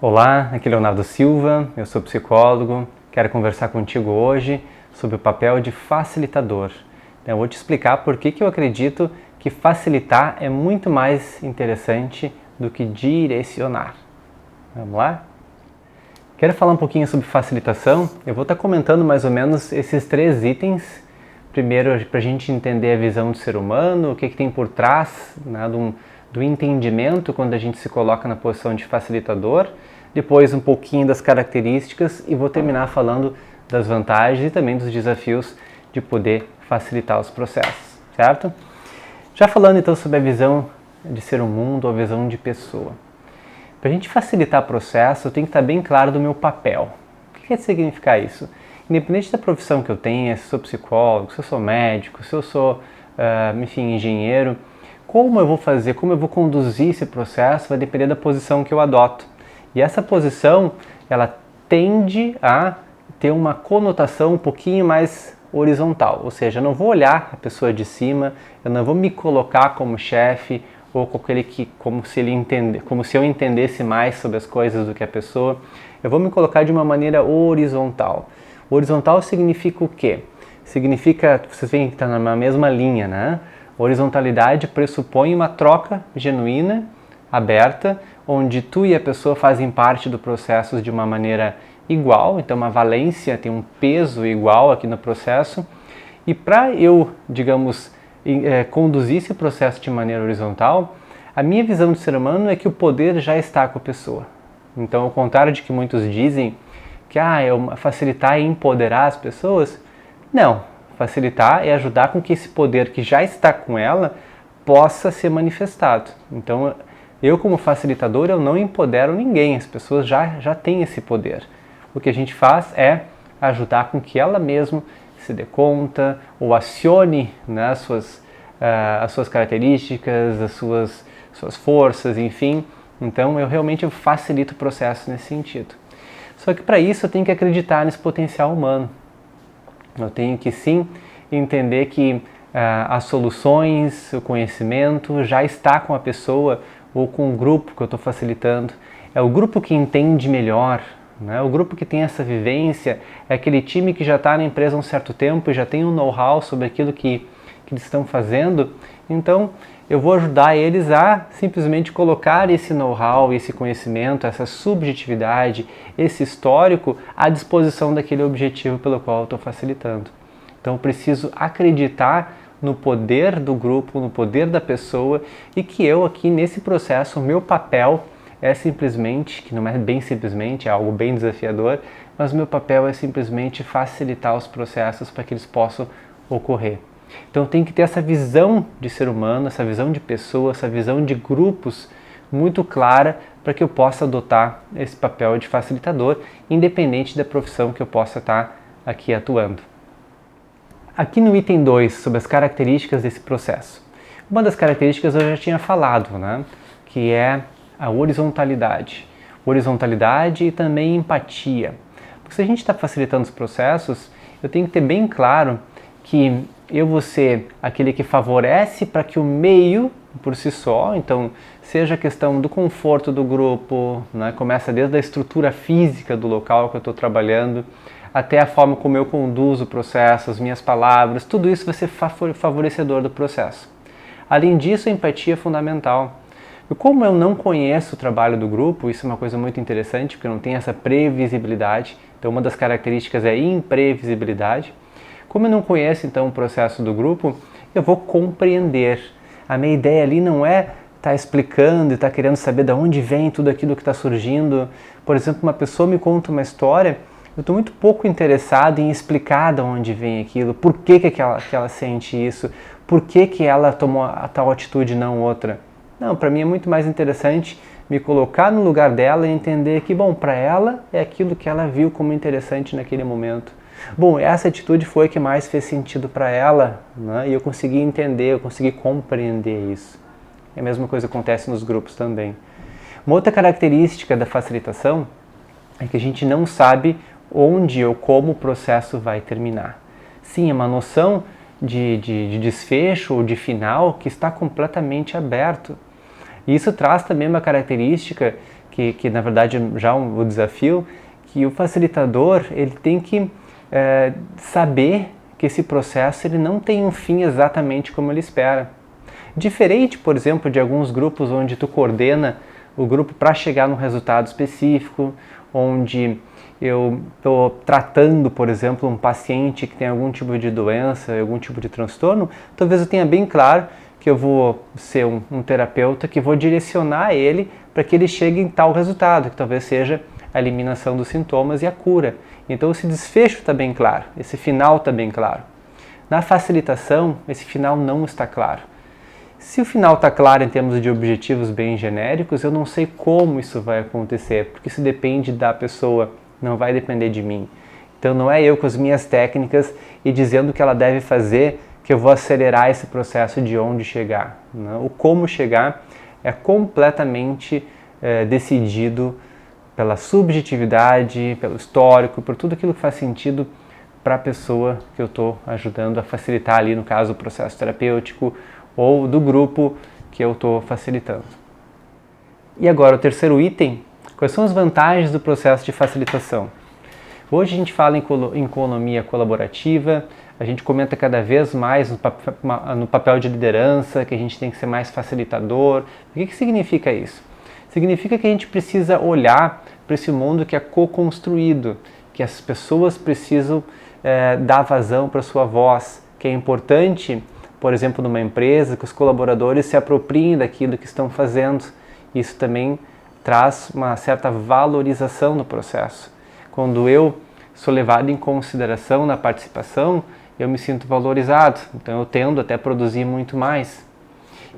Olá, aqui é Leonardo Silva, eu sou psicólogo, quero conversar contigo hoje sobre o papel de facilitador. Eu vou te explicar por que eu acredito que facilitar é muito mais interessante do que direcionar. Vamos lá? Quero falar um pouquinho sobre facilitação. Eu vou estar comentando mais ou menos esses 3 itens. Primeiro, para a gente entender a visão do ser humano, o que tem por trás, né, do entendimento quando a gente se coloca na posição de facilitador. Depois, um pouquinho das características e vou terminar falando das vantagens e também dos desafios de poder facilitar os processos, certo? Já falando então sobre a visão de ser um mundo, a visão de pessoa. Para a gente facilitar o processo, eu tenho que estar bem claro do meu papel. O que quer significar isso? Independente da profissão que eu tenha, se eu sou psicólogo, se eu sou médico, se eu sou, engenheiro, como eu vou fazer, como eu vou conduzir esse processo vai depender da posição que eu adoto. E essa posição, ela tende a ter uma conotação um pouquinho mais horizontal, ou seja, eu não vou olhar a pessoa de cima, eu não vou me colocar como chefe ou como se eu entendesse mais sobre as coisas do que a pessoa. Eu vou me colocar de uma maneira horizontal. Horizontal significa o quê? Significa, vocês veem que está na mesma linha, né? Horizontalidade pressupõe uma troca genuína, aberta, onde tu e a pessoa fazem parte do processo de uma maneira igual, então uma valência, tem um peso igual aqui no processo. E para eu, digamos, conduzir esse processo de maneira horizontal, a minha visão de ser humano é que o poder já está com a pessoa. Então, ao contrário de que muitos dizem que facilitar e empoderar as pessoas, não. Facilitar é ajudar com que esse poder que já está com ela possa ser manifestado. Então, eu como facilitador, eu não empodero ninguém, as pessoas já têm esse poder. O que a gente faz é ajudar com que ela mesma se dê conta ou acione, né, as suas características, as suas forças, enfim. Então, eu realmente facilito o processo nesse sentido. Só que para isso eu tenho que acreditar nesse potencial humano. Eu tenho que sim entender que as soluções, o conhecimento já está com a pessoa ou com o grupo que eu estou facilitando. É o grupo que entende melhor, né? O grupo que tem essa vivência, é aquele time que já está na empresa há um certo tempo e já tem um know-how sobre aquilo que eles estão fazendo. Então, eu vou ajudar eles a simplesmente colocar esse know-how, esse conhecimento, essa subjetividade, esse histórico à disposição daquele objetivo pelo qual eu estou facilitando. Então, eu preciso acreditar no poder do grupo, no poder da pessoa e que eu aqui nesse processo, o meu papel é simplesmente, que não é bem simplesmente, é algo bem desafiador, mas o meu papel é simplesmente facilitar os processos para que eles possam ocorrer. Então tem que ter essa visão de ser humano, essa visão de pessoa, essa visão de grupos muito clara para que eu possa adotar esse papel de facilitador, independente da profissão que eu possa estar aqui atuando. Aqui no item 2, sobre as características desse processo. Uma das características eu já tinha falado, né? Que é a horizontalidade. Horizontalidade e também empatia. Porque se a gente está facilitando os processos, eu tenho que ter bem claro que eu vou ser aquele que favorece para que o meio por si só, então seja a questão do conforto do grupo, né, começa desde a estrutura física do local que eu estou trabalhando, até a forma como eu conduzo o processo, as minhas palavras, tudo isso vai ser favorecedor do processo. Além disso, a empatia é fundamental. E como eu não conheço o trabalho do grupo, isso é uma coisa muito interessante, porque eu não tenho essa previsibilidade, então uma das características é a imprevisibilidade. Como eu não conheço então o processo do grupo, eu vou compreender. A minha ideia ali não é estar explicando e estar querendo saber de onde vem tudo aquilo que está surgindo. Por exemplo, uma pessoa me conta uma história, eu estou muito pouco interessado em explicar de onde vem aquilo, por que ela sente isso, por que ela tomou a tal atitude e não outra. Não, para mim é muito mais interessante me colocar no lugar dela e entender que, bom, para ela é aquilo que ela viu como interessante naquele momento. Bom, essa atitude foi a que mais fez sentido para ela, né? E eu consegui entender, eu consegui compreender isso. E a mesma coisa acontece nos grupos também. Uma outra característica da facilitação é que a gente não sabe onde ou como o processo vai terminar. Sim, é uma noção de desfecho ou de final que está completamente aberto. E isso traz também uma característica que na verdade já o desafio, que o facilitador ele tem que saber que esse processo ele não tem um fim exatamente como ele espera. Diferente, por exemplo, de alguns grupos onde tu coordena o grupo para chegar num resultado específico, onde eu estou tratando, por exemplo, um paciente que tem algum tipo de doença, algum tipo de transtorno, talvez eu tenha bem claro que eu vou ser um terapeuta que vou direcionar ele para que ele chegue em tal resultado, que talvez seja a eliminação dos sintomas e a cura. Então esse desfecho está bem claro, esse final está bem claro. Na facilitação, esse final não está claro. Se o final está claro em termos de objetivos bem genéricos, eu não sei como isso vai acontecer, porque isso depende da pessoa, não vai depender de mim. Então não é eu com as minhas técnicas e dizendo o que ela deve fazer que eu vou acelerar esse processo de onde chegar. Não? O como chegar é completamente decidido pela subjetividade, pelo histórico, por tudo aquilo que faz sentido para a pessoa que eu estou ajudando a facilitar ali, no caso, o processo terapêutico ou do grupo que eu estou facilitando. E agora, o terceiro item, quais são as vantagens do processo de facilitação? Hoje a gente fala em economia colaborativa, a gente comenta cada vez mais no papel de liderança, que a gente tem que ser mais facilitador. O que significa isso? Significa que a gente precisa olhar para esse mundo que é co-construído, que as pessoas precisam dar vazão para a sua voz, que é importante, por exemplo, numa empresa, que os colaboradores se apropriem daquilo que estão fazendo. Isso também traz uma certa valorização no processo. Quando eu sou levado em consideração na participação, eu me sinto valorizado, então eu tendo até a produzir muito mais.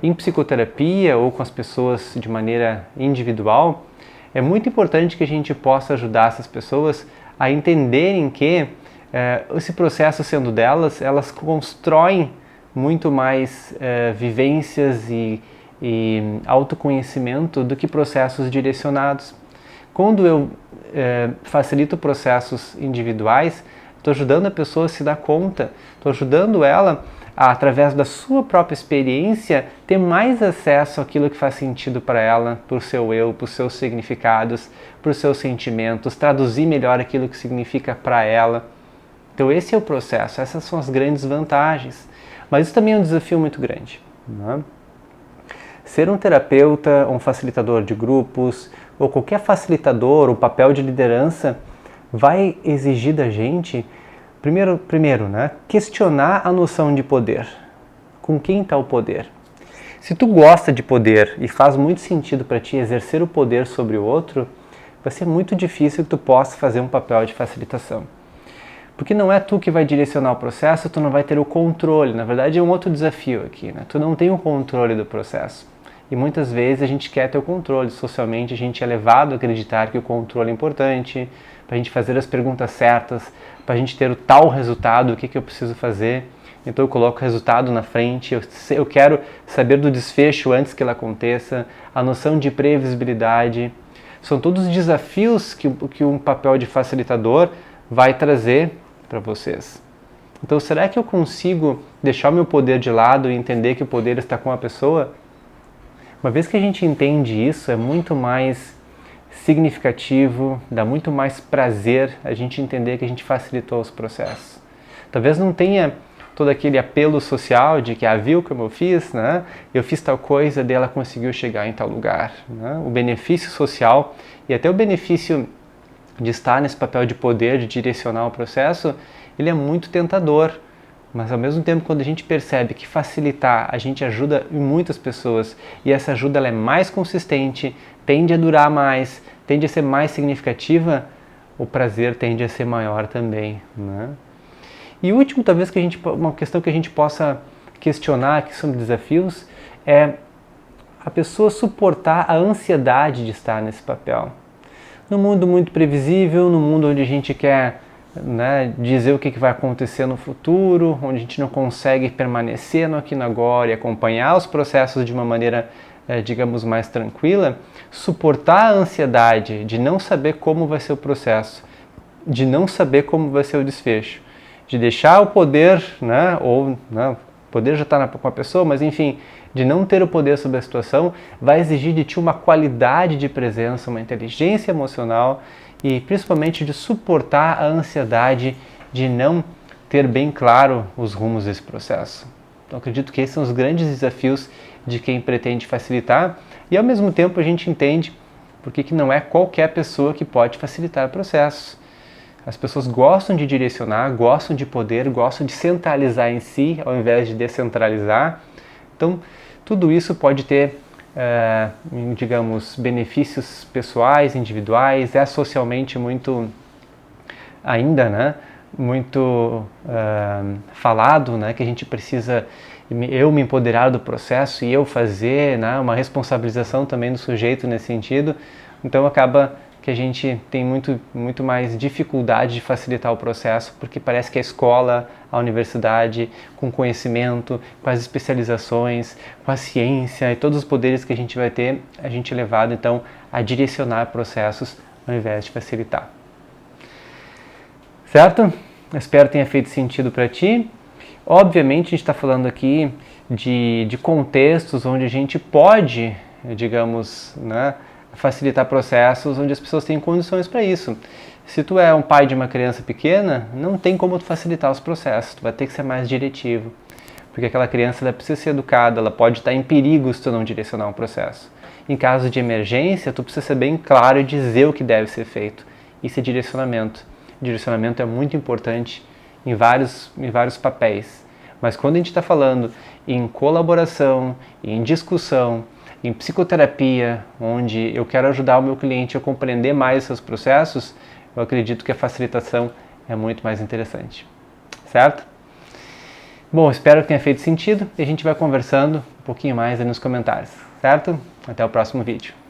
Em psicoterapia ou com as pessoas de maneira individual, é muito importante que a gente possa ajudar essas pessoas a entenderem que esse processo sendo delas, elas constroem muito mais vivências e autoconhecimento do que processos direcionados. Quando eu facilito processos individuais, estou ajudando a pessoa a se dar conta, estou ajudando ela a, através da sua própria experiência, ter mais acesso àquilo que faz sentido para ela, para o seu eu, para os seus significados, para os seus sentimentos, traduzir melhor aquilo que significa para ela. Então esse é o processo, essas são as grandes vantagens. Mas isso também é um desafio muito grande, né? Ser um terapeuta, um facilitador de grupos, ou qualquer facilitador, o papel de liderança, vai exigir da gente, primeiro, né, questionar a noção de poder. Com quem está o poder? Se tu gosta de poder e faz muito sentido para ti exercer o poder sobre o outro, vai ser muito difícil que tu possa fazer um papel de facilitação. Porque não é tu que vai direcionar o processo, tu não vai ter o controle. Na verdade é um outro desafio aqui, né? Tu não tem o controle do processo. E muitas vezes a gente quer ter o controle. Socialmente a gente é levado a acreditar que o controle é importante, para a gente fazer as perguntas certas, para a gente ter o tal resultado, o que eu preciso fazer. Então eu coloco o resultado na frente, eu quero saber do desfecho antes que ele aconteça, a noção de previsibilidade. São todos desafios que um papel de facilitador vai trazer para vocês. Então será que eu consigo deixar o meu poder de lado e entender que o poder está com a pessoa? Uma vez que a gente entende isso, é muito mais significativo, dá muito mais prazer a gente entender que a gente facilitou os processos. Talvez não tenha todo aquele apelo social de que, viu como eu fiz, né? Eu fiz tal coisa, daí ela conseguiu chegar em tal lugar. Né? O benefício social e até o benefício de estar nesse papel de poder, de direcionar o processo, ele é muito tentador. Mas ao mesmo tempo, quando a gente percebe que facilitar, a gente ajuda muitas pessoas e essa ajuda ela é mais consistente, tende a durar mais, tende a ser mais significativa, o prazer tende a ser maior também, né? E o último, talvez, uma questão que a gente possa questionar, que são desafios, é a pessoa suportar a ansiedade de estar nesse papel. Num mundo muito previsível, num mundo onde a gente quer, né, dizer o que vai acontecer no futuro, onde a gente não consegue permanecer no aqui e no agora e acompanhar os processos de uma maneira, digamos, mais tranquila, suportar a ansiedade de não saber como vai ser o processo, de não saber como vai ser o desfecho, de deixar o poder, né, ou né, o poder já está com a pessoa, mas enfim, de não ter o poder sobre a situação, vai exigir de ti uma qualidade de presença, uma inteligência emocional e principalmente de suportar a ansiedade de não ter bem claro os rumos desse processo. Então acredito que esses são os grandes desafios de quem pretende facilitar e ao mesmo tempo a gente entende porque que não é qualquer pessoa que pode facilitar processos. As pessoas gostam de direcionar, gostam de poder, gostam de centralizar em si ao invés de descentralizar. Então tudo isso pode ter, digamos, benefícios pessoais, individuais, é socialmente muito ainda, né? Muito falado, né, que a gente precisa eu me empoderar do processo e eu fazer, né, uma responsabilização também do sujeito nesse sentido. Então acaba que a gente tem muito mais dificuldade de facilitar o processo, porque parece que a escola, a universidade, com conhecimento, com as especializações, com a ciência e todos os poderes que a gente vai ter, a gente é levado então a direcionar processos ao invés de facilitar. Certo? Espero que tenha feito sentido para ti. Obviamente a gente está falando aqui de contextos onde a gente pode, digamos, né, facilitar processos onde as pessoas têm condições para isso. Se tu é um pai de uma criança pequena, não tem como tu facilitar os processos, tu vai ter que ser mais diretivo, porque aquela criança ela precisa ser educada, ela pode estar em perigo se tu não direcionar um processo. Em caso de emergência, tu precisa ser bem claro e dizer o que deve ser feito. Isso é direcionamento. Direcionamento é muito importante em vários papéis. Mas quando a gente está falando em colaboração, em discussão, em psicoterapia, onde eu quero ajudar o meu cliente a compreender mais os seus processos, eu acredito que a facilitação é muito mais interessante. Certo? Bom, espero que tenha feito sentido e a gente vai conversando um pouquinho mais aí nos comentários. Certo? Até o próximo vídeo.